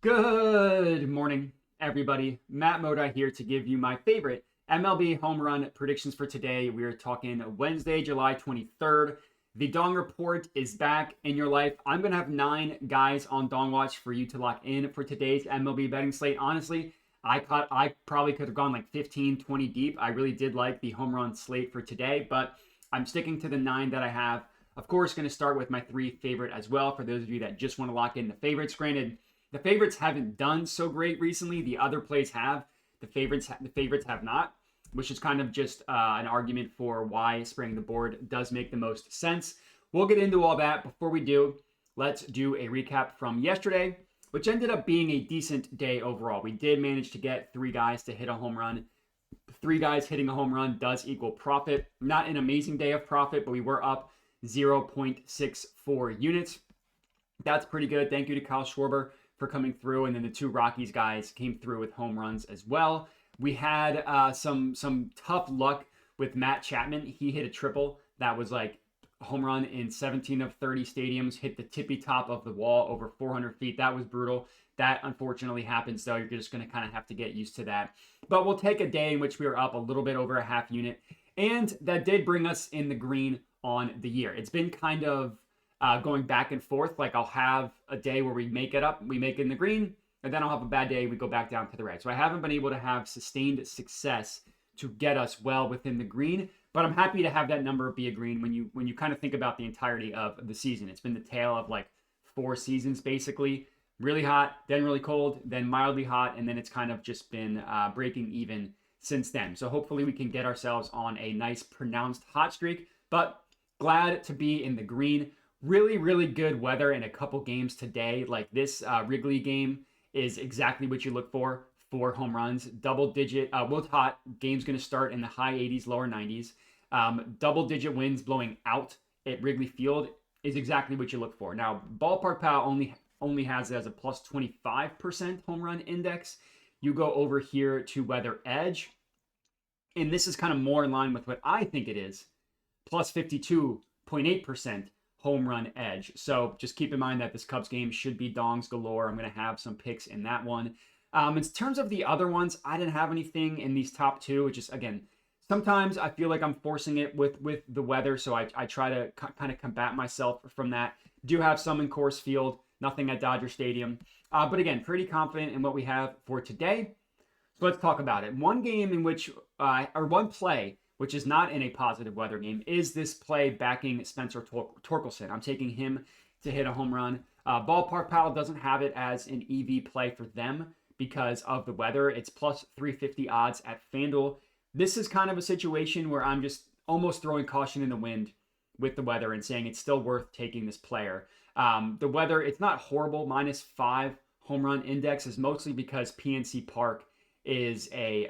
Good morning, everybody. Matt Modi here to give you my favorite MLB home run predictions for today. We are talking Wednesday, July 23rd. The Dong Report is back in your life. I'm going to have 9 guys on Dong Watch for you to lock in for today's MLB betting slate. Honestly, I probably could have gone like 15, 20 deep. I really did like the home run slate for today, but I'm sticking to the 9 that I have. Of course, going to start with my 3 favorite as well for those of you that just want to lock in the favorites. Granted, the favorites haven't done so great recently. The other plays have. The favorites have not, which is kind of just an argument for why spraying the board does make the most sense. We'll get into all that. Before we do, let's do a recap from yesterday, which ended up being a decent day overall. We did manage to get 3 guys to hit a home run. 3 guys hitting a home run does equal profit. Not an amazing day of profit, but we were up 0.64 units. That's pretty good. Thank you to Kyle Schwarber for coming through, and then the 2 Rockies guys came through with home runs as well. We had some tough luck with Matt Chapman. He hit a triple that was like a home run in 17 of 30 stadiums, hit the tippy top of the wall over 400 feet. That was brutal. That unfortunately happens, though. You're just going to kind of have to get used to that. But we'll take a day in which we were up a little bit over a half unit, and that did bring us in the green on the year. It's been kind of going back and forth. Like I'll have a day where we make it up, we make it in the green, and then I'll have a bad day, we go back down to the red. So I haven't been able to have sustained success to get us well within the green, but I'm happy to have that number be a green when you kind of think about the entirety of the season. It's been the tale of like 4 seasons basically. Really hot, then really cold, then mildly hot, and then it's kind of just been breaking even since then. So hopefully we can get ourselves on a nice pronounced hot streak, but glad to be in the green. Really, really good weather in a couple games today. Like this Wrigley game is exactly what you look for home runs. Double digit, well, hot. Game's going to start in the high 80s, lower 90s. Double digit winds blowing out at Wrigley Field is exactly what you look for. Now, Ballpark Pal only has it as a plus 25% home run index. You go over here to Weather Edge, and this is kind of more in line with what I think it is, plus 52.8% home run edge. So just keep in mind that this Cubs game should be dongs galore. I'm going to have some picks in that one. In terms of the other ones, I didn't have anything in these top 2, which is, again, sometimes I feel like I'm forcing it with the weather, so I try to kind of combat myself from that. Do have some in Coors Field, nothing at Dodger Stadium. But again, pretty confident in what we have for today. So let's talk about it. One game in which, or one play, which is not in a positive weather game, is this play backing Spencer Torkelson. I'm taking him to hit a home run. Ballpark Pal doesn't have it as an EV play for them because of the weather. It's plus 350 odds at FanDuel. This is kind of a situation where I'm just almost throwing caution in the wind with the weather and saying it's still worth taking this player. The weather, it's not horrible. -5 home run index is mostly because PNC Park is a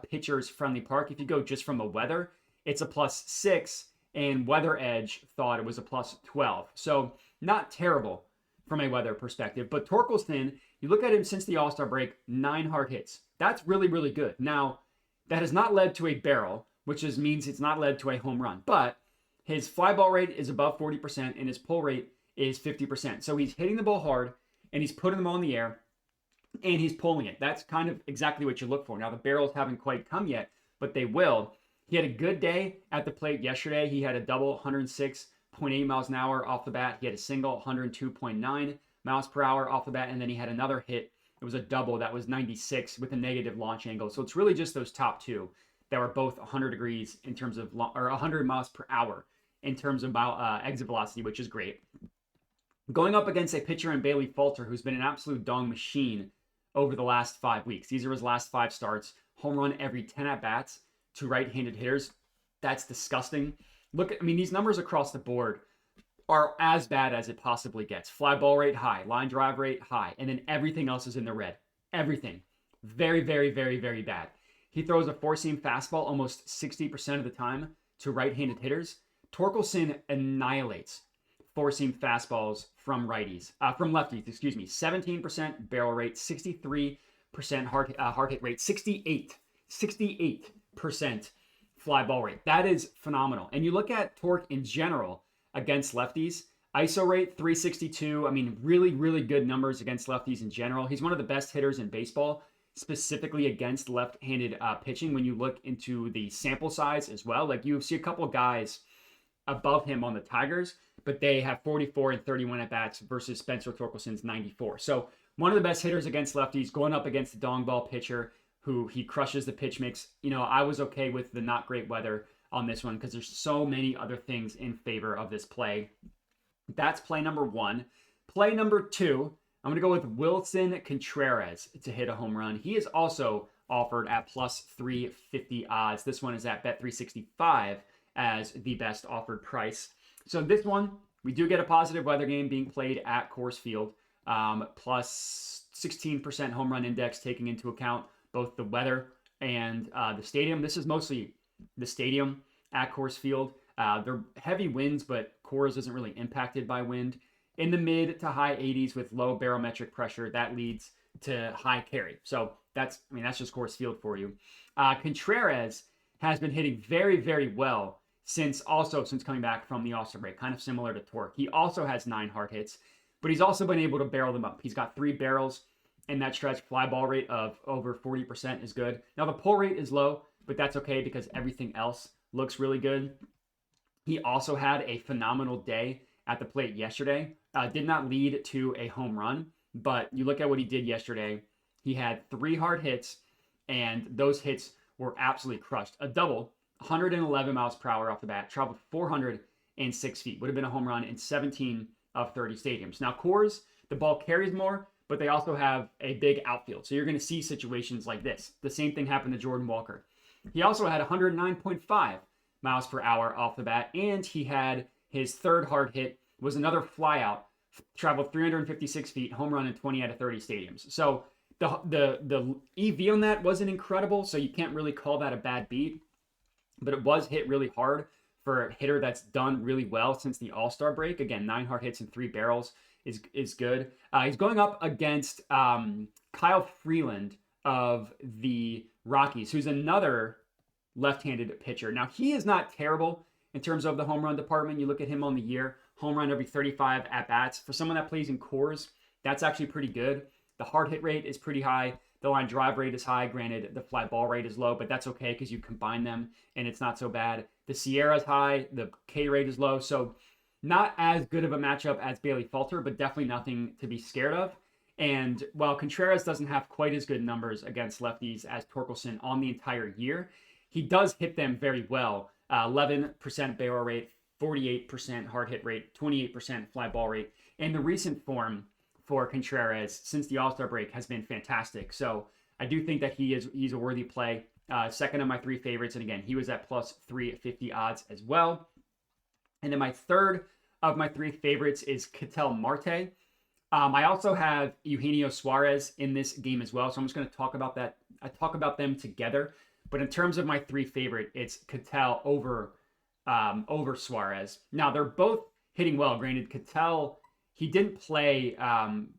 pitcher's friendly park. If you go just from the weather, it's a +6, and Weather Edge thought it was a +12. So not terrible from a weather perspective. But Torkelson, you look at him since the All-Star break, 9 hard hits. That's really, really good. Now, that has not led to a barrel, which means it's not led to a home run. But his fly ball rate is above 40%, and his pull rate is 50%. So he's hitting the ball hard, and he's putting them all in the air, and he's pulling it. That's kind of exactly what you look for. Now, the barrels haven't quite come yet, but they will. He had a good day at the plate yesterday. He had a double, 106.8 miles an hour off the bat. He had a single, 102.9 miles per hour off the bat, and then he had another hit. It was a double that was 96 with a negative launch angle. So it's really just those top 2 that were both 100 degrees in terms of, or 100 miles per hour in terms of exit velocity, which is great. Going up against a pitcher in Bailey Falter, who's been an absolute dong machine over the last 5 weeks. These are his last 5 starts. Home run every 10 at-bats to right-handed hitters. That's disgusting. These numbers across the board are as bad as it possibly gets. Fly ball rate high, line drive rate high, and then everything else is in the red. Everything. Very, very, very, very bad. He throws a 4-seam fastball almost 60% of the time to right-handed hitters. Torkelson annihilates 4-seam fastballs from lefties, 17% barrel rate, 63% hard hit rate, 68% fly ball rate. That is phenomenal. And you look at torque in general against lefties, ISO rate 362. I mean, really, really good numbers against lefties in general. He's one of the best hitters in baseball, specifically against left-handed pitching. When you look into the sample size as well, like you see a couple guys above him on the Tigers, but they have 44 and 31 at bats versus Spencer Torkelson's 94. So one of the best hitters against lefties, going up against the dong ball pitcher who he crushes the pitch mix. You know, I was okay with the not great weather on this one because there's so many other things in favor of this play. That's play number one. Play number two, I'm going to go with Willson Contreras to hit a home run. He is also offered at plus 350 odds. This one is at bet 365 as the best offered price. So this one, we do get a positive weather game being played at Coors Field, plus 16% home run index, taking into account both the weather and the stadium. This is mostly the stadium at Coors Field. They're heavy winds, but Coors isn't really impacted by wind. In the mid to high 80s with low barometric pressure, that leads to high carry. So that's just Coors Field for you. Contreras has been hitting very, very well since coming back from the All-Star break, kind of similar to Torque. He also has 9 hard hits, but he's also been able to barrel them up. He's got 3 barrels in that stretch. Fly ball rate of over 40% is good. Now the pull rate is low, but that's okay because everything else looks really good. He also had a phenomenal day at the plate yesterday. Did not lead to a home run, but you look at what he did yesterday. He had 3 hard hits, and those hits were absolutely crushed. A double, 111 miles per hour off the bat, traveled 406 feet. Would have been a home run in 17 of 30 stadiums. Now, Coors, the ball carries more, but they also have a big outfield. So you're going to see situations like this. The same thing happened to Jordan Walker. He also had 109.5 miles per hour off the bat, and he had his 3rd hard hit was another flyout, traveled 356 feet, home run in 20 out of 30 stadiums. So the EV on that wasn't incredible, so you can't really call that a bad beat, but it was hit really hard for a hitter that's done really well since the All-Star break. Again, 9 hard hits and 3 barrels is good. He's going up against Kyle Freeland of the Rockies, who's another left-handed pitcher. Now, he is not terrible in terms of the home run department. You look at him on the year, home run every 35 at-bats. For someone that plays in Coors, that's actually pretty good. The hard hit rate is pretty high. The line drive rate is high. Granted, the fly ball rate is low, but that's okay because you combine them and it's not so bad. The Sierra is high. The K rate is low. So not as good of a matchup as Bailey Falter, but definitely nothing to be scared of. And while Contreras doesn't have quite as good numbers against lefties as Torkelson on the entire year, he does hit them very well. 11% barrel rate, 48% hard hit rate, 28% fly ball rate. And the recent form for Contreras since the All-Star break has been fantastic. So I do think that he's a worthy play. Second of my 3 favorites. And again, he was at plus 350 odds as well. And then my third of my 3 favorites is Ketel Marte. I also have Eugenio Suarez in this game as well. So I'm just going to talk about that. I talk about them together. But in terms of my 3 favorite, it's Ketel over Suarez. Now, they're both hitting well. Granted, Ketel, he didn't play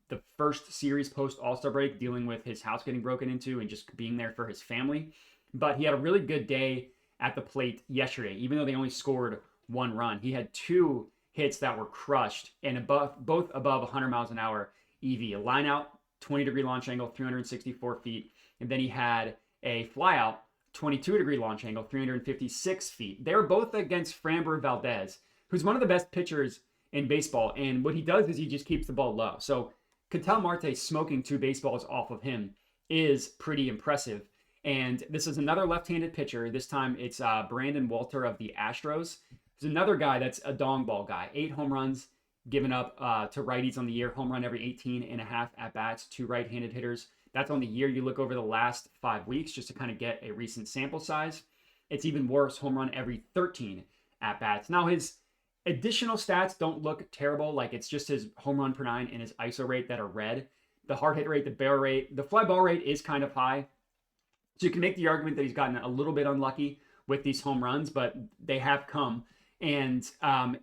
the first series post All-Star break, dealing with his house getting broken into and just being there for his family. But he had a really good day at the plate yesterday, even though they only scored 1 run. He had 2 hits that were crushed and both above 100 miles an hour EV. A line out, 20-degree launch angle, 364 feet. And then he had a flyout, 22-degree launch angle, 356 feet. They were both against Framber Valdez, who's one of the best pitchers in baseball. And what he does is he just keeps the ball low. So Ketel Marte smoking 2 baseballs off of him is pretty impressive. And this is another left-handed pitcher. This time it's Brandon Walter of the Astros. There's another guy that's a dong ball guy. 8 home runs given up to righties on the year. Home run every 18 and a half at-bats to right-handed hitters. That's on the year. You look over the last 5 weeks just to kind of get a recent sample size. It's even worse. Home run every 13 at-bats. Now, his additional stats don't look terrible. Like, it's just his home run per 9 and his ISO rate that are red. The hard hit rate, the barrel rate, the fly ball rate is kind of high. So you can make the argument that he's gotten a little bit unlucky with these home runs, but they have come. And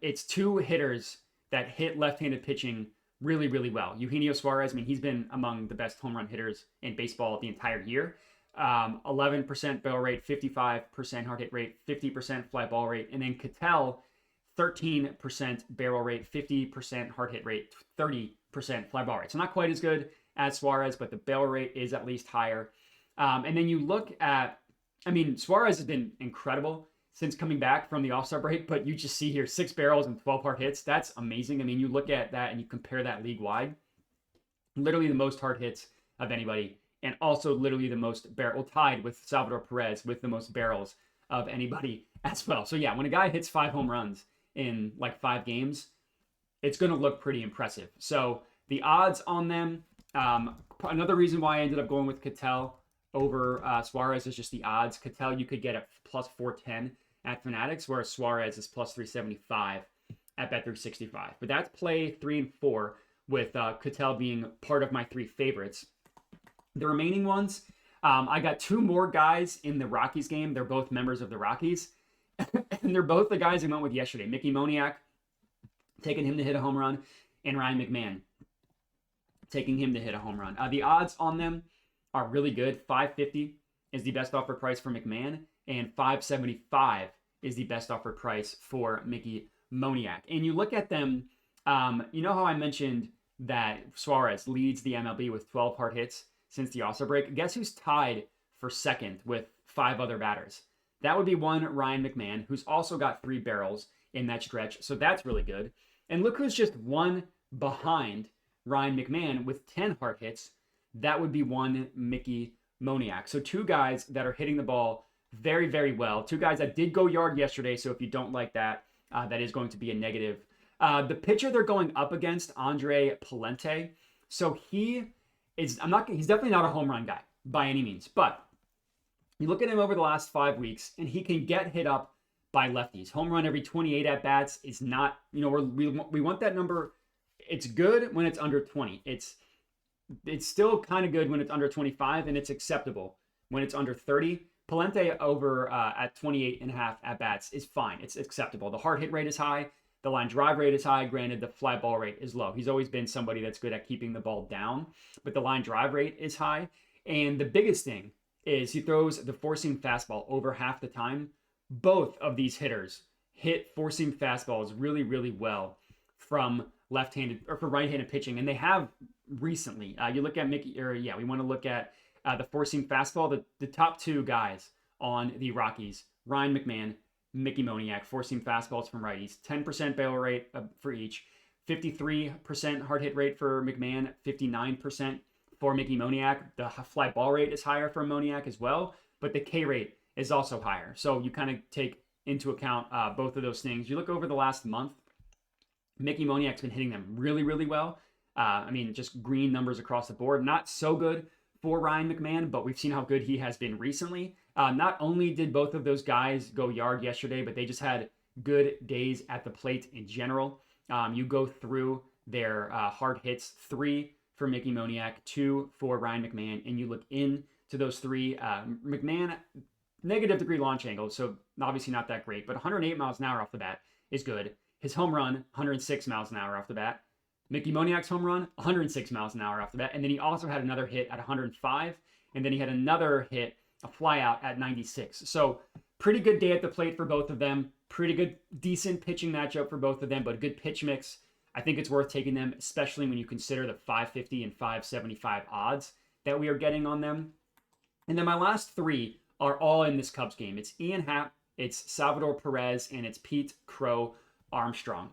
it's 2 hitters that hit left-handed pitching really, really well. Eugenio Suarez, he's been among the best home run hitters in baseball the entire year. 11% barrel rate, 55% hard hit rate, 50% fly ball rate. And then Ketel, 13% barrel rate, 50% hard hit rate, 30% fly ball rate. So not quite as good as Suarez, but the barrel rate is at least higher. And then you look at, I mean, Suarez has been incredible since coming back from the All-Star break, but you just see here 6 barrels and 12 hard hits. That's amazing. I mean, you look at that and you compare that league-wide. Literally the most hard hits of anybody, and also literally the most tied with Salvador Perez with the most barrels of anybody as well. So yeah, when a guy hits 5 home runs in like 5 games, it's going to look pretty impressive. So the odds on them, another reason why I ended up going with Ketel over Suarez is just the odds. Ketel you could get at plus 410 at Fanatics, whereas Suarez is plus 375 at Bet365. But that's play 3 and 4 with Ketel being part of my 3 favorites. The remaining ones, I got 2 more guys in the Rockies game. They're both members of the Rockies. And they're both the guys I went with yesterday. Mickey Moniac, taking him to hit a home run, and Ryan McMahon, taking him to hit a home run. The odds on them are really good. 550 is the best offer price for McMahon, and 575 is the best offer price for Mickey Moniac. And you look at them, you know how I mentioned that Suarez leads the MLB with 12 hard hits since the All-Star break? Guess who's tied for second with 5 other batters? That would be one Ryan McMahon, who's also got 3 barrels in that stretch. So that's really good. And look who's just one behind Ryan McMahon with 10 hard hits. That would be one Mickey Moniac. So 2 guys that are hitting the ball very, very well. 2 guys that did go yard yesterday. So if you don't like that, that is going to be a negative. The pitcher they're going up against, Andre Palente. So he's definitely not a home run guy by any means, but you look at him over the last 5 weeks and he can get hit up by lefties. Home run every 28 at bats is not, we want that number. It's good when it's under 20. It's still kind of good when it's under 25, and it's acceptable when it's under 30. Palente over at 28 and a half at bats is fine. It's acceptable. The hard hit rate is high. The line drive rate is high. Granted, the fly ball rate is low. He's always been somebody that's good at keeping the ball down, but the line drive rate is high. And the biggest thing is he throws the four-seam fastball over half the time. Both of these hitters hit four-seam fastballs really, really well from left-handed or for right-handed pitching, and they have recently. You look at we want to look at the four-seam fastball. The top 2 guys on the Rockies, Ryan McMahon, Mickey Moniac, four-seam fastballs from righties, 10% barrel rate for each, 53% hard hit rate for McMahon, 59% for Mickey Moniac. The fly ball rate is higher for Moniac as well, but the K rate is also higher. So you kind of take into account both of those things. You look over the last month, Mickey Moniac's been hitting them really, really well. Just green numbers across the board. Not so good for Ryan McMahon, but we've seen how good he has been recently. Not only did both of those guys go yard yesterday, but they just had good days at the plate in general. You go through their hard hits, 3 for Mickey Moniac, 2 for Ryan McMahon, and you look into those 3. McMahon, negative degree launch angle, so obviously not that great, but 108 miles an hour off the bat is good. His home run, 106 miles an hour off the bat. Mickey Moniac's home run, 106 miles an hour off the bat. And then he also had another hit at 105. And then he had another hit, a flyout at 96. So pretty good day at the plate for both of them. Pretty good, decent pitching matchup for both of them, but a good pitch mix. I think it's worth taking them, especially when you consider the 550 and 575 odds that we are getting on them. And then my last 3 are all in this Cubs game. It's Ian Happ, it's Salvador Perez, and it's Pete Crow Armstrong.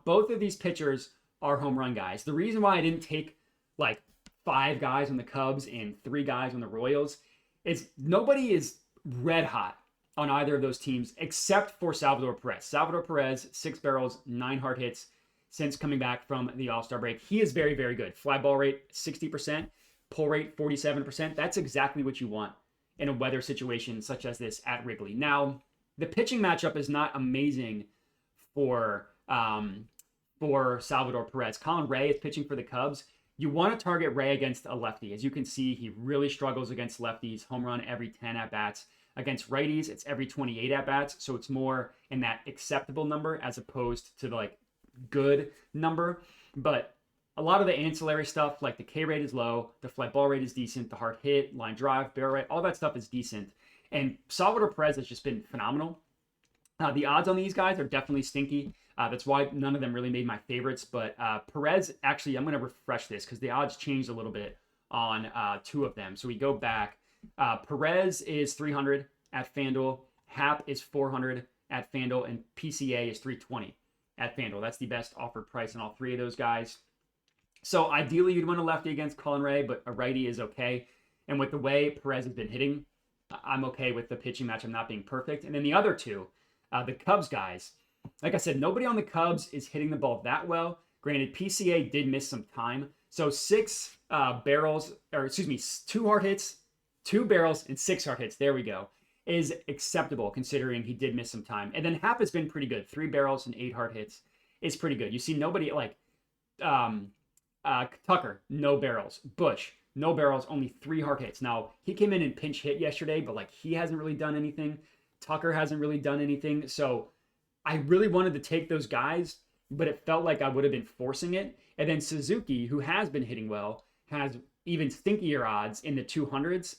Both of these pitchers are home run guys. The reason why I didn't take like 5 guys on the Cubs and 3 guys on the Royals is nobody is red hot on either of those teams except for Salvador Perez. Salvador Perez, 6 barrels, 9 hard hits since coming back from the All-Star break. He is very, very good. Fly ball rate, 60%. Pull rate, 47%. That's exactly what you want in a weather situation such as this at Wrigley. Now, the pitching matchup is not amazing for Salvador Perez. Colin Ray is pitching for the Cubs. You want to target Ray against a lefty. As you can see, he really struggles against lefties. Home run every 10 at-bats. Against righties, it's every 28 at-bats, so it's more in that acceptable number as opposed to the like good number. But a lot of the ancillary stuff, like the K rate is low, the fly ball rate is decent, the hard hit, line drive, barrel rate, all that stuff is decent. And Salvador Perez has just been phenomenal. The odds on these guys are definitely stinky. That's why none of them really made my favorites. But Perez, actually, I'm going to refresh this because the odds changed a little bit on two of them. So we go back. Perez is 300 at FanDuel. Hap is 400 at FanDuel. And PCA is 320 at FanDuel. That's the best offered price on all three of those guys. So ideally, you'd want a lefty against Cullen Ray, but a righty is okay. And with the way Perez has been hitting, I'm okay with the pitching matchup not being perfect. And then the other two, the Cubs guys, like I said, nobody on the Cubs is hitting the ball that well. Granted, PCA did miss some time. So 2 hard hits, 2 barrels, and 6 hard hits, there we go, is acceptable considering he did miss some time. And then Hap has been pretty good. 3 barrels and 8 hard hits is pretty good. You see nobody like Tucker, no barrels. Bush, no barrels, only 3 hard hits. Now, he came in and pinch hit yesterday, but like he hasn't really done anything. Tucker hasn't really done anything. So I really wanted to take those guys, but it felt like I would have been forcing it. And then Suzuki, who has been hitting well, has even stinkier odds in the 200s,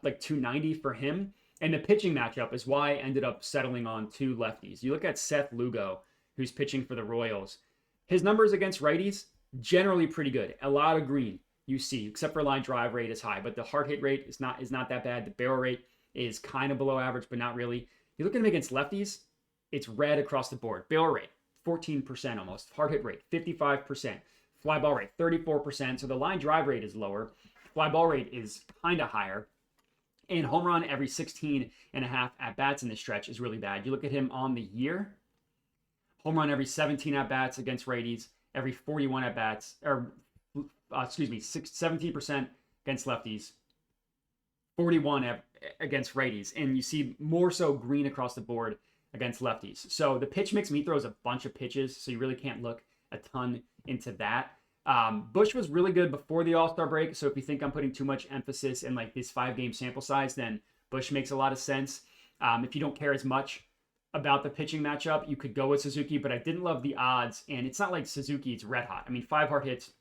like 290 for him. And the pitching matchup is why I ended up settling on 2 lefties. You look at Seth Lugo, who's pitching for the Royals. His numbers against righties, generally pretty good. A lot of green you see, except for line drive rate is high, but the hard hit rate is not that bad. The barrel rate is kind of below average, but not really. You look at him against lefties, it's red across the board. Barrel rate, 14% almost. Hard hit rate, 55%. Fly ball rate, 34%. So the line drive rate is lower. Fly ball rate is kind of higher. And home run every 16 and a half at-bats in this stretch is really bad. You look at him on the year, home run every 17 at-bats against righties, every 41 at-bats, 17% against lefties, 41 against righties. And you see more so green across the board against lefties. So the pitch mix, he throws a bunch of pitches, so you really can't look a ton into that. Bush was really good before the All-Star break, so if you think I'm putting too much emphasis in like this 5-game sample size, then Bush makes a lot of sense. If you don't care as much about the pitching matchup, you could go with Suzuki, but I didn't love the odds, and it's not like Suzuki's red hot. I mean, 5 hard hits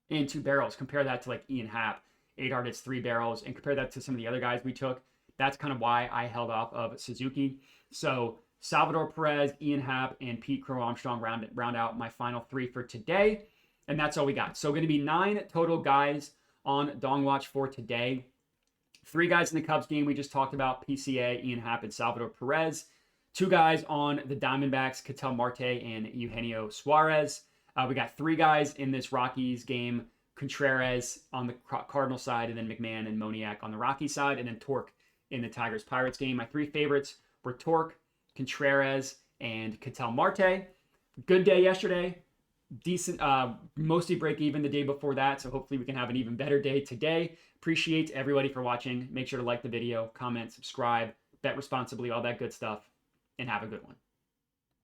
and 2 barrels. Compare that to like Ian Happ, 8 hard hits, 3 barrels, and compare that to some of the other guys we took. That's kind of why I held off of Suzuki. So Salvador Perez, Ian Happ, and Pete Crow Armstrong round out my final 3 for today. And that's all we got. So going to be 9 total guys on Dong Watch for today. 3 guys in the Cubs game we just talked about, PCA, Ian Happ, and Salvador Perez. 2 guys on the Diamondbacks, Ketel Marte and Eugenio Suarez. We got 3 guys in this Rockies game, Contreras on the Cardinal side, and then McMahon and Moniac on the Rockies side, and then Torque in the Tigers-Pirates game. My 3 favorites were Torque, Contreras, and Ketel Marte. Good day yesterday. Decent, mostly break even the day before that, so hopefully we can have an even better day today. Appreciate everybody for watching. Make sure to like the video, comment, subscribe, bet responsibly, all that good stuff, and have a good one.